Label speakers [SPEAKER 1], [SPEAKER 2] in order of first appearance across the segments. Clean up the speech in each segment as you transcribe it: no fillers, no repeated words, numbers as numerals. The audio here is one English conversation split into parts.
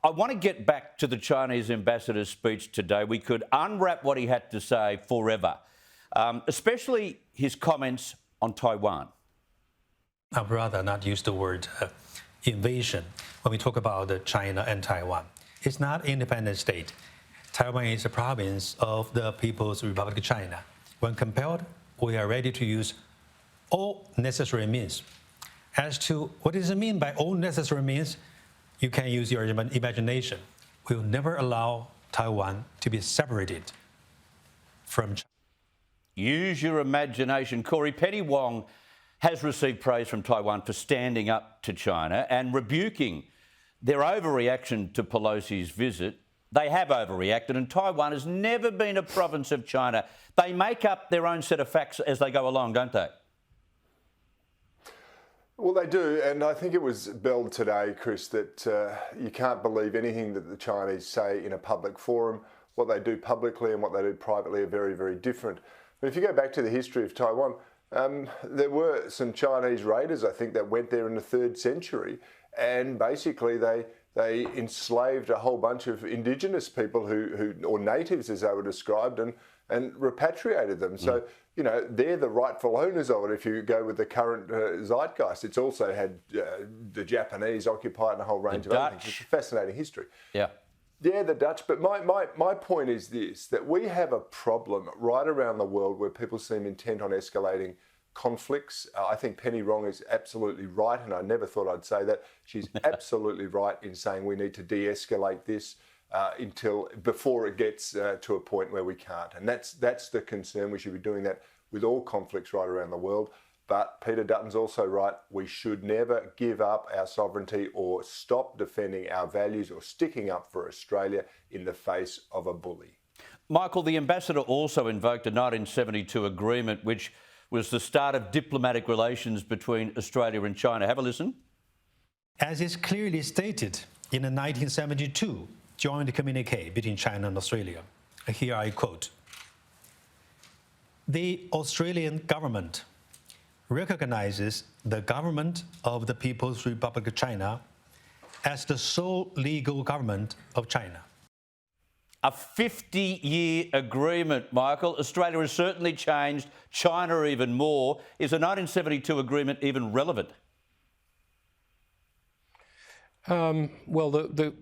[SPEAKER 1] I want to get back to the Chinese ambassador's speech today. We could unwrap what he had to say forever, especially his comments on Taiwan.
[SPEAKER 2] I'd rather not use the word invasion when we talk about China and Taiwan. It's not an independent state. Taiwan is a province of the People's Republic of China. When compelled, we are ready to use all necessary means. As to what does it mean by all necessary means, you can use your imagination. We will never allow Taiwan to be separated from China.
[SPEAKER 1] Use your imagination. Cory, Penny Wong has received praise from Taiwan for standing up to China and rebuking their overreaction to Pelosi's visit. They have overreacted, and Taiwan has never been a province of China. They make up their own set of facts as they go along, don't they?
[SPEAKER 3] Well, they do, and I think it was belled today, Chris, that you can't believe anything that the Chinese say in a public forum. What they do publicly and what they do privately are very, very different. But if you go back to the history of Taiwan, there were some Chinese raiders, I think, that went there in the 3rd century, and basically they enslaved a whole bunch of indigenous people or natives, as they were described, and repatriated them. So, you know, they're the rightful owners of it if you go with the current zeitgeist. It's also had the Japanese occupied and a whole range of other things. It's a fascinating history.
[SPEAKER 1] Yeah.
[SPEAKER 3] Yeah, the Dutch. But my point is this, that we have a problem right around the world where people seem intent on escalating conflicts. I think Penny Wong is absolutely right, and I never thought I'd say that. She's absolutely right in saying we need to de-escalate this before it gets to a point where we can't. And that's the concern. We should be doing that with all conflicts right around the world. But Peter Dutton's also right. We should never give up our sovereignty or stop defending our values or sticking up for Australia in the face of a bully.
[SPEAKER 1] Michael, the ambassador also invoked a 1972 agreement which was the start of diplomatic relations between Australia and China. Have a listen.
[SPEAKER 2] As is clearly stated in the 1972 joint communique between China and Australia, here I quote, "The Australian government recognizes the government of the People's Republic of China as the sole legal government of China."
[SPEAKER 1] A 50-year agreement, Michael. Australia has certainly changed, China even more. Is the 1972 agreement even relevant?
[SPEAKER 4] Well, the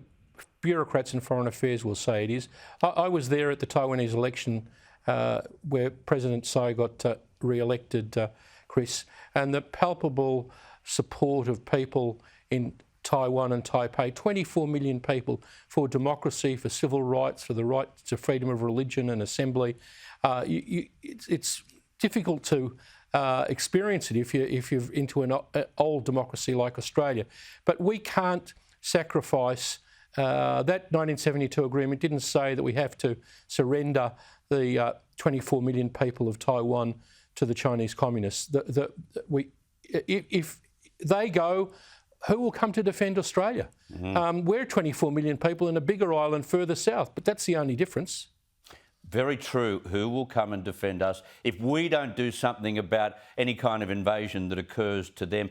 [SPEAKER 4] bureaucrats in foreign affairs will say it is. I was there at the Taiwanese election where President Xiao got re-elected, Chris, and the palpable support of people in Taiwan and Taipei, 24 million people for democracy, for civil rights, for the right to freedom of religion and assembly. It's difficult to experience it if you're into an old democracy like Australia. But we can't sacrifice that 1972 agreement didn't say that we have to surrender the 24 million people of Taiwan to the Chinese communists. If they go, who will come to defend Australia? We're 24 million people in a bigger island further south, but that's the only difference.
[SPEAKER 1] Very true. Who will come and defend us if we don't do something about any kind of invasion that occurs to them?